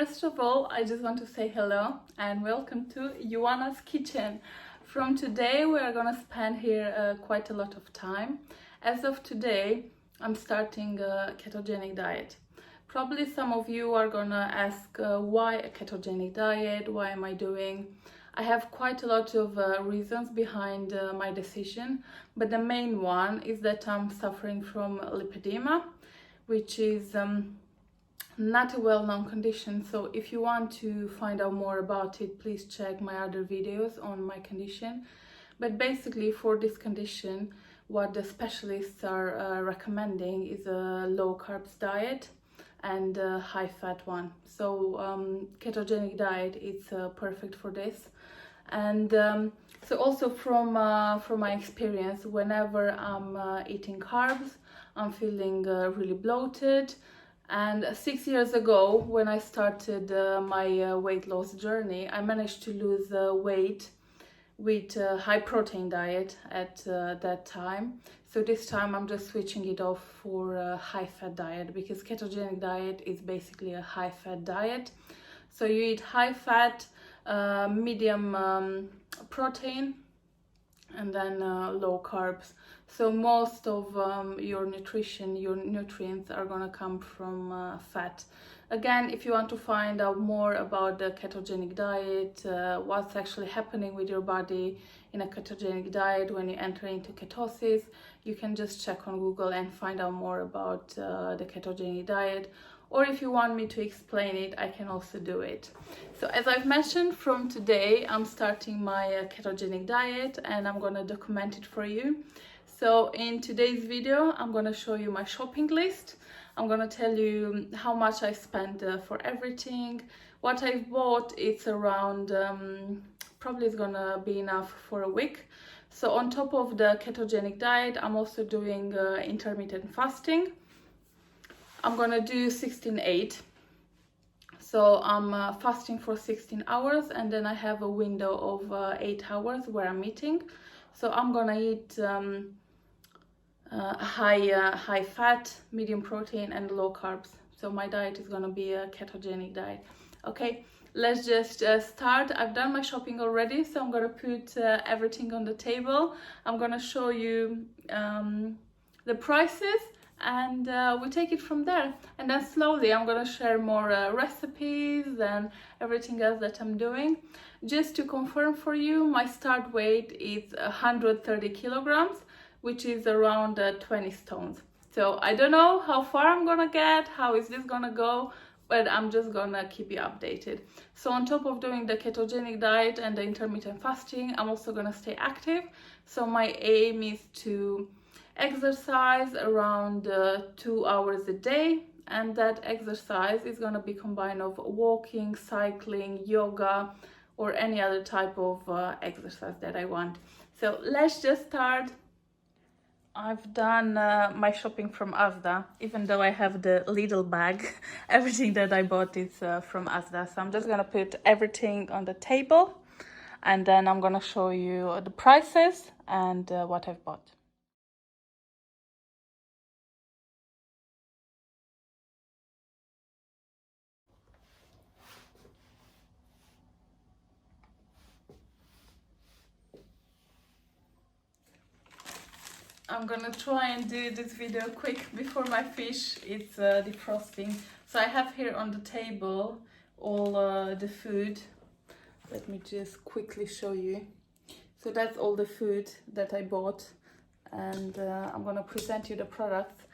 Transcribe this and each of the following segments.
First of all, I just want to say hello and welcome to Ioana's kitchen. From today, we are gonna spend here quite a lot of time. As of today, I'm starting a ketogenic diet. Probably some of you are gonna ask why a ketogenic diet, why am I doing? I have quite a lot of reasons behind my decision, but the main one is that I'm suffering from lipedema, which is not a well-known condition. So if you want to find out more about it, please check my other videos on my condition. But basically for this condition, what the specialists are recommending is a low carbs diet and a high fat one. So ketogenic diet is perfect for this. And so also from my experience, whenever I'm eating carbs, I'm feeling really bloated. And 6 years ago, when I started my weight loss journey, I managed to lose weight with a high protein diet at that time. So this time I'm just switching it off for a high fat diet, because ketogenic diet is basically a high fat diet. So you eat high fat, medium protein, and then low carbs. So most of your nutrients are gonna come from fat. Again, if you want to find out more about the ketogenic diet, what's actually happening with your body in a ketogenic diet when you enter into ketosis, you can just check on Google and find out more about the ketogenic diet. Or if you want me to explain it, I can also do it. So as I've mentioned, from today, I'm starting my ketogenic diet and I'm gonna document it for you. So in today's video, I'm gonna show you my shopping list. I'm gonna tell you how much I spent for everything. What I've bought, it's around, probably is gonna be enough for a week. So on top of the ketogenic diet, I'm also doing intermittent fasting. I'm gonna do 16-8. So I'm fasting for 16 hours and then I have a window of 8 hours where I'm eating. So I'm gonna eat high fat, medium protein and low carbs. So my diet is gonna be a ketogenic diet. Okay, let's just start. I've done my shopping already, so I'm gonna put everything on the table. I'm gonna show you the prices, and we take it from there. And then slowly I'm gonna share more recipes and everything else that I'm doing. Just to confirm for you, my start weight is 130 kilograms, which is around 20 stones. So I don't know how far I'm gonna get, how is this gonna go, but I'm just gonna keep you updated. So on top of doing the ketogenic diet and the intermittent fasting, I'm also gonna stay active. So my aim is to exercise around 2 hours a day, and that exercise is going to be combined of walking, cycling, yoga, or any other type of exercise that I want. So let's just start. I've done my shopping from Asda, even though I have the Lidl bag. Everything that I bought is from Asda, so I'm just gonna put everything on the table and then I'm gonna show you the prices and what I've bought. I'm gonna try and do this video quick before my fish is defrosting. So I have here on the table all the food. Let me just quickly show you. So that's all the food that I bought, and I'm gonna present you the products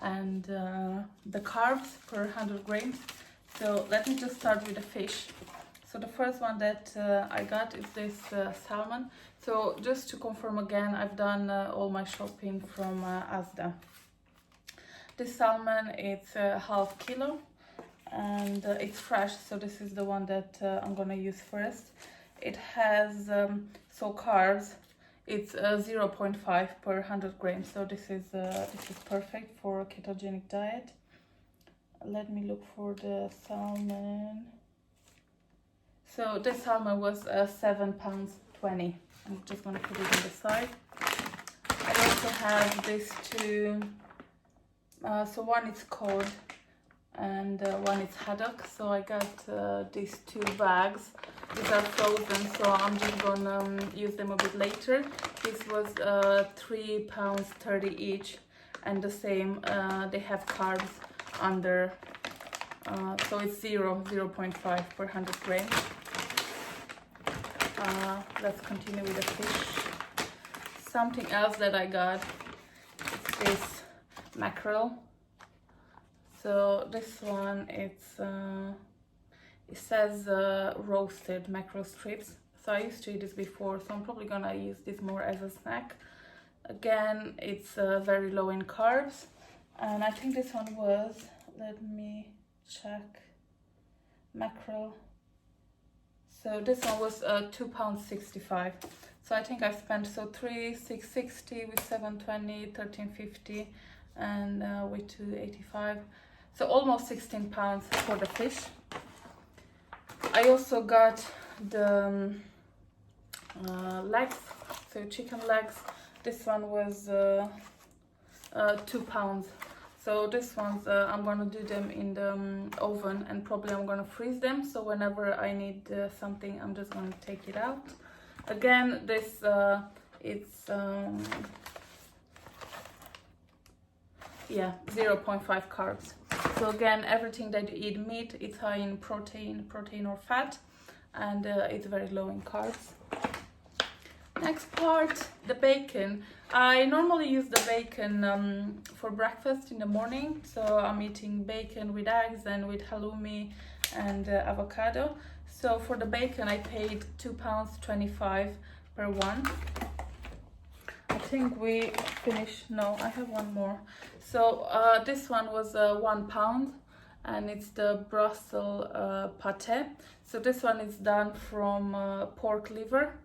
and the carbs per 100 grams. So let me just start with the fish. So the first one that I got is this salmon. So just to confirm again, I've done all my shopping from Asda. This salmon, it's half kilo and it's fresh. So this is the one that I'm gonna use first. It has, so carbs, it's 0.5 per 100 grams. So this is perfect for a ketogenic diet. Let me look for the salmon. So this salmon was £7.20. I'm just gonna put it on the side. I also have these two. So one is cod and one is haddock. So I got these 2 bags. These are frozen, so I'm just gonna use them a bit later. This was £3.30 each, and the same, they have carbs under, so it's 0.5 per 100 grams. Let's continue with the fish. Something else that I got is this mackerel. So this one, it says roasted mackerel strips. So I used to eat this before, so I'm probably gonna use this more as a snack. Again, it's very low in carbs, and I think this one was, let me check, mackerel. So this one was £2.65. So I think I spent £3,660 with £7.20, £13.50, and with £2.85. So almost £16 for the fish. I also got the legs, so chicken legs. This one was £2. So this one's, I'm gonna do them in the oven, and probably I'm gonna freeze them. So whenever I need something, I'm just gonna take it out. Again, this it's 0.5 carbs. So again, everything that you eat, meat, it's high in protein or fat, and it's very low in carbs. Next part, the bacon. I normally use the bacon for breakfast in the morning. So I'm eating bacon with eggs and with halloumi and avocado. So for the bacon, I paid £2.25 per one. I think we finished. No, I have one more. So this one was £1, and it's the Brussels pate. So this one is done from pork liver.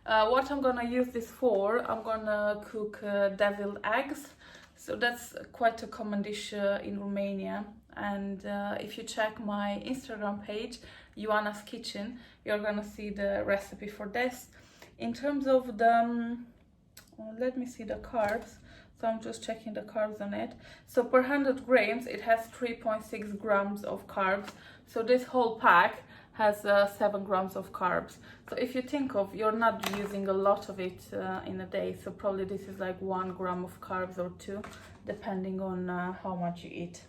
What I'm gonna use this for, I'm gonna cook deviled eggs. So that's quite a common dish in Romania. And if you check my Instagram page, Ioana's Kitchen, you're gonna see the recipe for this. In terms of the, let me see the carbs. So I'm just checking the carbs on it. So per 100 grams, it has 3.6 grams of carbs. So this whole pack has 7 grams of carbs. So if you think of, you're not using a lot of it in a day. So probably this is like 1 gram of carbs or 2, depending on how much you eat.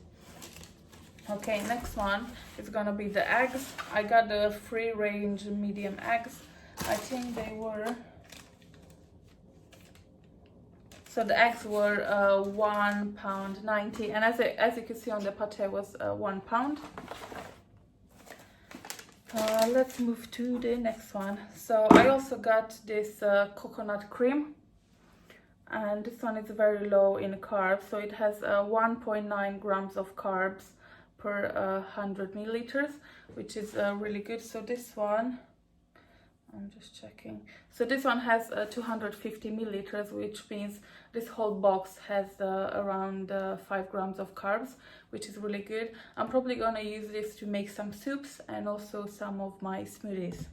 Okay, next one is gonna be the eggs. I got the free range medium eggs. I think they were, so the eggs were £1.90, and as you can see on the pate was £1. Let's move to the next one. So I also got this coconut cream, and this one is very low in carbs. So it has 1.9 grams of carbs per 100 milliliters, which is really good. So this one, I'm just checking. So this one has 250 milliliters, which means this whole box has around 5 grams of carbs, which is really good. I'm probably gonna use this to make some soups and also some of my smoothies.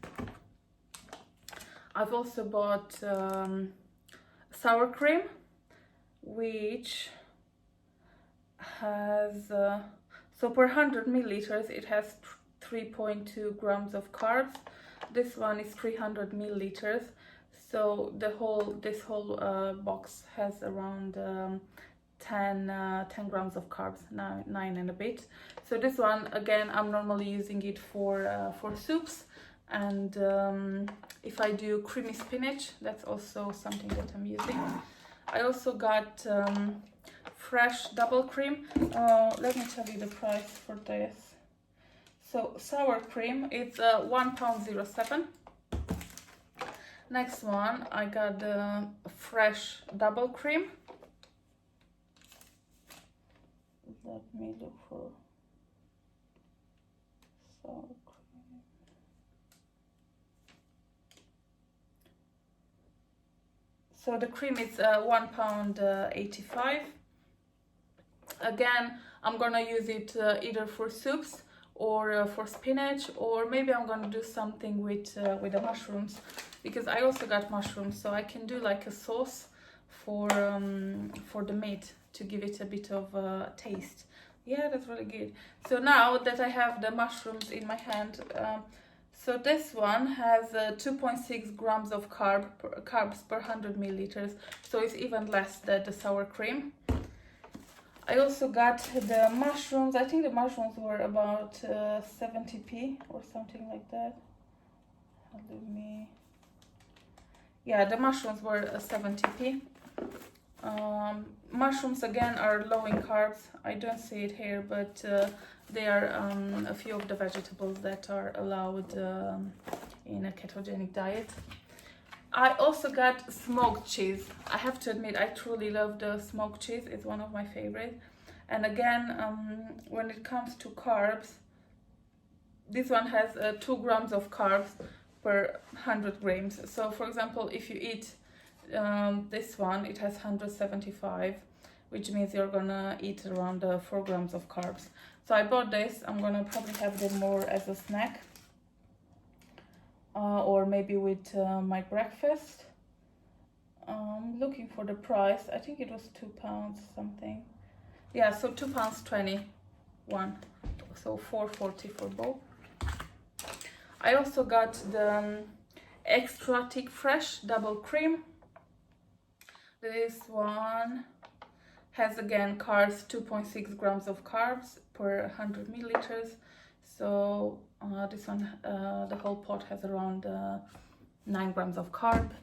I've also bought sour cream, which has, so per 100 milliliters, it has 3.2 grams of carbs. This one is 300 milliliters, so this whole box has around 10 grams of carbs, 9 and a bit. So this one, again, I'm normally using it for soups, and if I do creamy spinach, that's also something that I'm using. I also got fresh double cream. Let me tell you the price for this. So sour cream, it's £1.07. Next one, I got the fresh double cream. Let me look for sour cream. So the cream is £1.85. Again, I'm gonna use it either for soups or for spinach, or maybe I'm gonna do something with the mushrooms, because I also got mushrooms, so I can do like a sauce for the meat to give it a bit of taste. Yeah, that's really good. So now that I have the mushrooms in my hand, so this one has 2.6 grams of carbs per 100 milliliters, so it's even less than the sour cream. I also got the mushrooms. I think the mushrooms were about 70p or something like that. Yeah, the mushrooms were 70p. Mushrooms again are low in carbs. I don't see it here, but they are a few of the vegetables that are allowed in a ketogenic diet. I also got smoked cheese. I have to admit, I truly love the smoked cheese. It's one of my favorites. And again, when it comes to carbs, this one has 2 grams of carbs per 100 grams. So for example, if you eat this one, it has 175, which means you're gonna eat around 4 grams of carbs. So I bought this. I'm gonna probably have them more as a snack, or maybe with my breakfast. Looking for the price. I think it was £2 something. Yeah, so £2.21, so £4.40 for both. I also got the extra thick fresh double cream. This one has again carbs, 2.6 grams of carbs per 100 milliliters. So this one, the whole pot has around 9 grams of carb.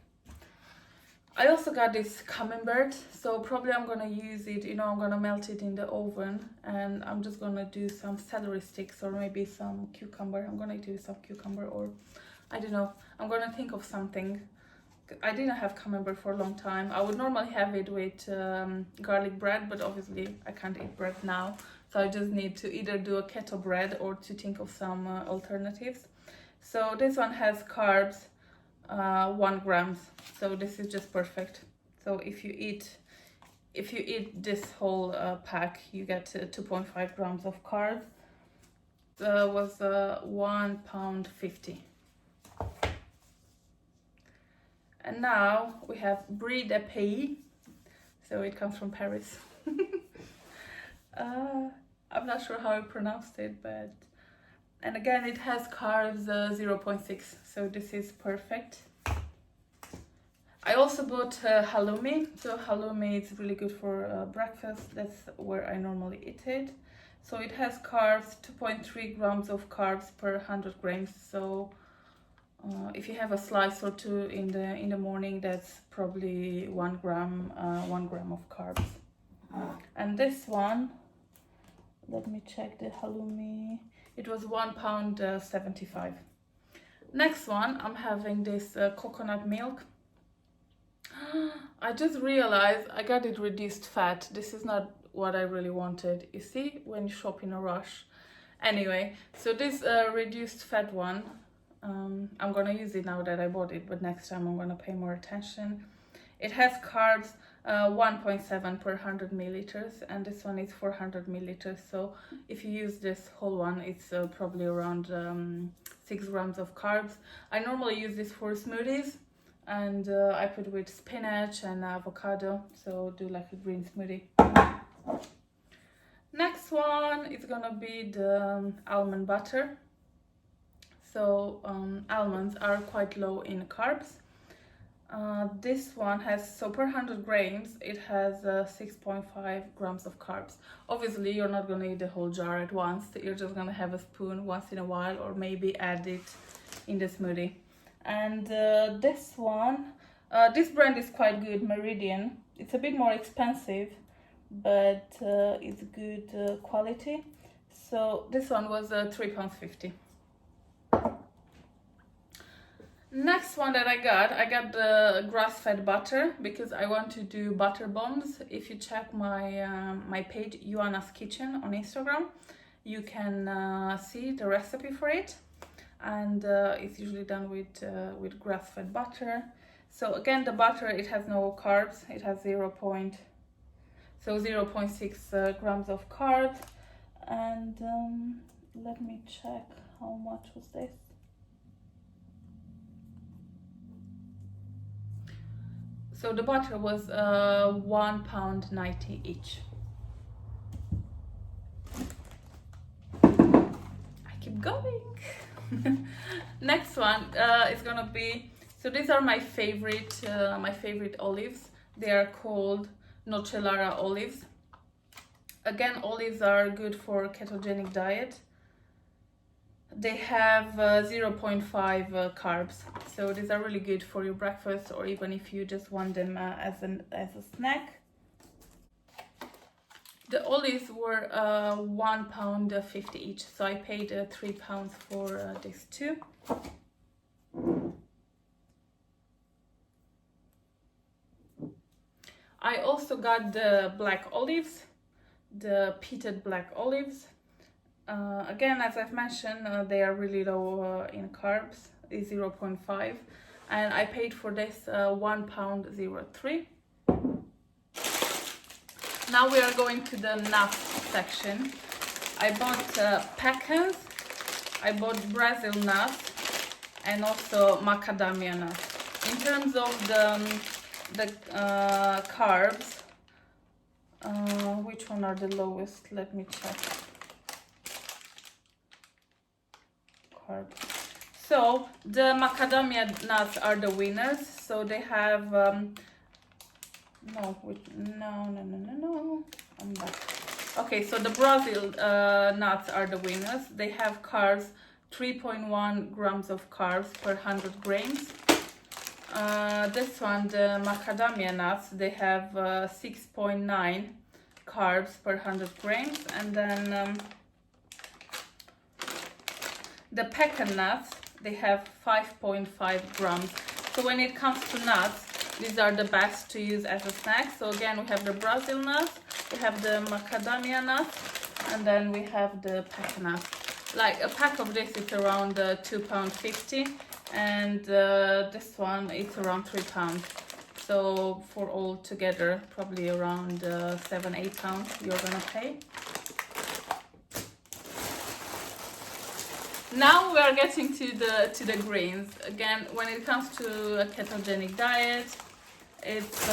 I also got this camembert, so probably I'm gonna use it, I'm gonna melt it in the oven, and I'm just gonna do some celery sticks or maybe some cucumber. I'm gonna do some cucumber, or I don't know, I'm gonna think of something. I didn't have camembert for a long time. I would normally have it with garlic bread, but obviously I can't eat bread now, so I just need to either do a keto bread or to think of some alternatives. So this one has carbs 1 gram, so this is just perfect. So if you eat this whole pack, you get 2.5 grams of carbs. Was £1.50. And now we have brie de pays, so it comes from Paris. I'm not sure how I pronounced it, but, and again it has carbs 0.6, so this is perfect. I also bought halloumi. So halloumi is really good for breakfast. That's where I normally eat it. So it has carbs, 2.3 grams of carbs per 100 grams. So if you have a slice or two in the morning, that's probably 1 gram of carbs. And this one, let me check the halloumi. It was £1.75. Next one, I'm having this coconut milk. I just realized I got it reduced fat. This is not what I really wanted. You see, when you shop in a rush. Anyway, so this reduced fat one, I'm gonna use it now that I bought it, but next time I'm gonna pay more attention. It has carbs 1.7 per 100 milliliters, and this one is 400 milliliters. So if you use this whole one, it's probably around 6 grams of carbs. I normally use this for smoothies, and I put with spinach and avocado, so do like a green smoothie. Next one is gonna be the almond butter. So almonds are quite low in carbs. This one has, so per 100 grams, it has 6.5 grams of carbs. Obviously, you're not gonna eat the whole jar at once. You're just gonna have a spoon once in a while, or maybe add it in the smoothie. And this one, this brand is quite good, Meridian. It's a bit more expensive, but it's good quality. So this one was £3.50. Next one that I got the grass-fed butter, because I want to do butter bombs. If you check my my page, Ioana's Kitchen on Instagram, you can see the recipe for it. And it's usually done with grass-fed butter. So again, the butter, it has no carbs. It has 0.6 grams of carbs. And let me check how much was this. So the butter was £1.90 each. going. Next one is gonna be, so these are my favorite olives. They are called Nocellara olives. Again, olives are good for ketogenic diet. They have 0.5 carbs, so these are really good for your breakfast, or even if you just want them as a snack. The olives were £1.50 each, so I paid £3 for these two. I also got the black olives, the pitted black olives. Again, as I've mentioned, they are really low in carbs, is 0.5, and I paid for this £1.03. Now we are going to the nuts section. I bought pecans, I bought Brazil nuts, and also macadamia nuts. In terms of the carbs, which one are the lowest? Let me check. So the macadamia nuts are the winners. So they have no. I'm back. Okay, so the Brazil nuts are the winners. They have carbs, 3.1 grams of carbs per 100 grams. This one, the macadamia nuts, they have 6.9 carbs per 100 grams, and then the pecan nuts, they have 5.5 grams. So when it comes to nuts, these are the best to use as a snack. So again, we have the Brazil nuts, we have the macadamia nuts, and then we have the pecan nuts. Like a pack of this is around £2.50, and this one is around £3. So for all together, probably around £7-8 you're gonna pay. Now we are getting to the greens. Again, when it comes to a ketogenic diet, it's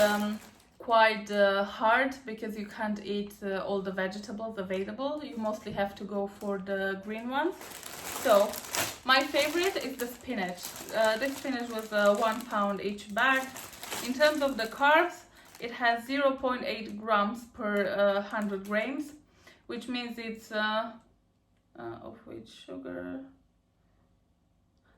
quite hard because you can't eat all the vegetables available. You mostly have to go for the green ones. So my favorite is the spinach. This spinach was £1 each bag. In terms of the carbs, it has 0.8 grams per 100 grams, which means it's of which sugar?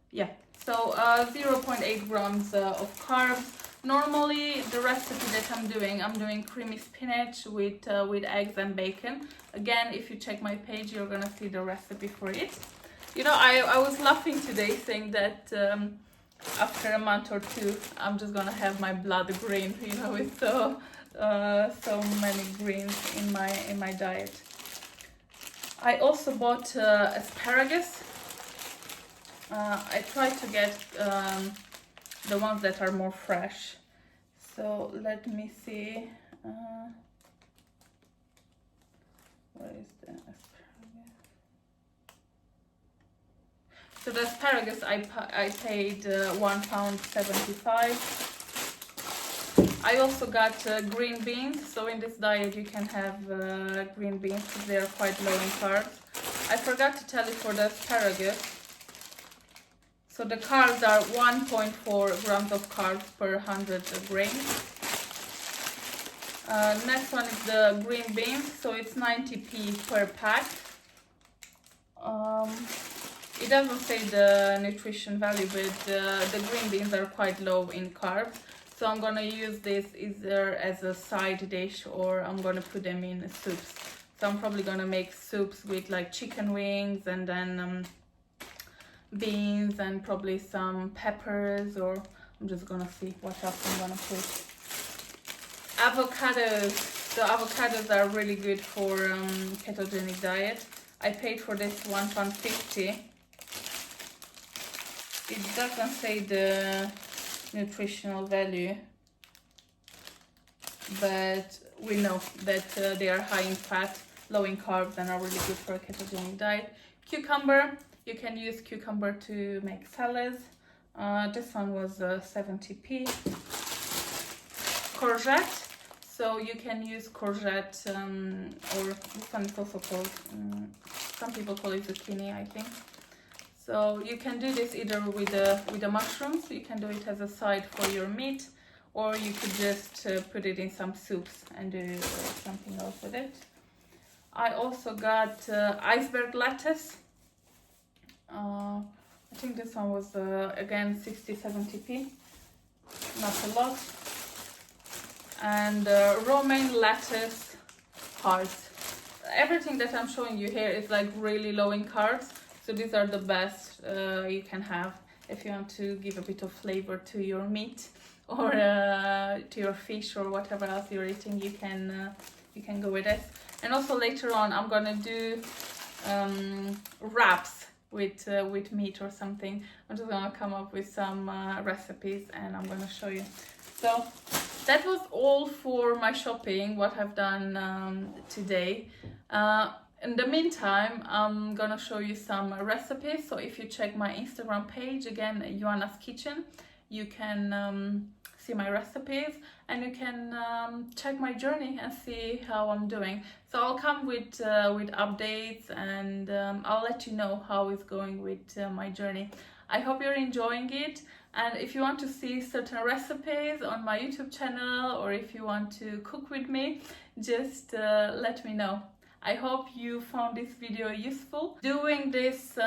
Yeah, so 0.8 grams of carbs. Normally, the recipe that I'm doing creamy spinach with eggs and bacon. Again, if you check my page, you're gonna see the recipe for it. You know, I was laughing today, saying that after a month or two, I'm just gonna have my blood green. You know, with so many greens in my diet. I also bought asparagus. I try to get the ones that are more fresh. So let me see. Where is the asparagus? So the asparagus I paid £1.75. I also got green beans. So in this diet you can have green beans because they are quite low in carbs. I forgot to tell you for the asparagus. So the carbs are 1.4 grams of carbs per 100 grams. Next one is the green beans. So it's 90p per pack. It doesn't say the nutrition value, but the green beans are quite low in carbs. So I'm gonna use this either as a side dish or I'm gonna put them in soups. So I'm probably gonna make soups with like chicken wings and then beans and probably some peppers, or I'm just gonna see what else I'm gonna put. Avocados. So avocados are really good for ketogenic diet. I paid for this £1.50. It doesn't say the nutritional value, but we know that they are high in fat, low in carbs, and are really good for a ketogenic diet. Cucumber, you can use cucumber to make salads. This one was 70p. Courgette, so you can use courgette, or this one is also called, some people call it zucchini, I think. So you can do this either with the mushrooms. You can do it as a side for your meat, or you could just put it in some soups and do something else with it. I also got iceberg lettuce. I think this one was again 60-70p, not a lot. And romaine lettuce hearts. Everything that I'm showing you here is like really low in carbs, so these are the best you can have if you want to give a bit of flavor to your meat or to your fish or whatever else you're eating. You can go with this. And also later on I'm gonna do wraps with meat or something. I'm just gonna come up with some recipes and I'm gonna show you. So that was all for my shopping, what I've done today. In the meantime, I'm gonna show you some recipes. So if you check my Instagram page, again, Joanna's Kitchen, you can see my recipes and you can check my journey and see how I'm doing. So I'll come with updates and I'll let you know how it's going with my journey. I hope you're enjoying it, and if you want to see certain recipes on my YouTube channel or if you want to cook with me, just let me know. I hope you found this video useful. Doing this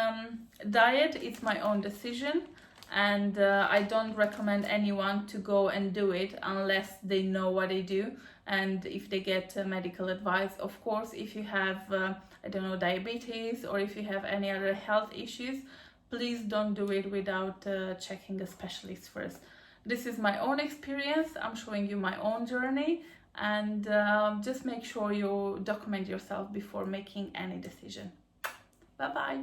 diet is my own decision, and I don't recommend anyone to go and do it unless they know what they do and if they get medical advice. Of course, if you have I don't know, diabetes, or if you have any other health issues, please don't do it without checking a specialist first. This is my own experience. I'm showing you my own journey, and just make sure you document yourself before making any decision. Bye bye.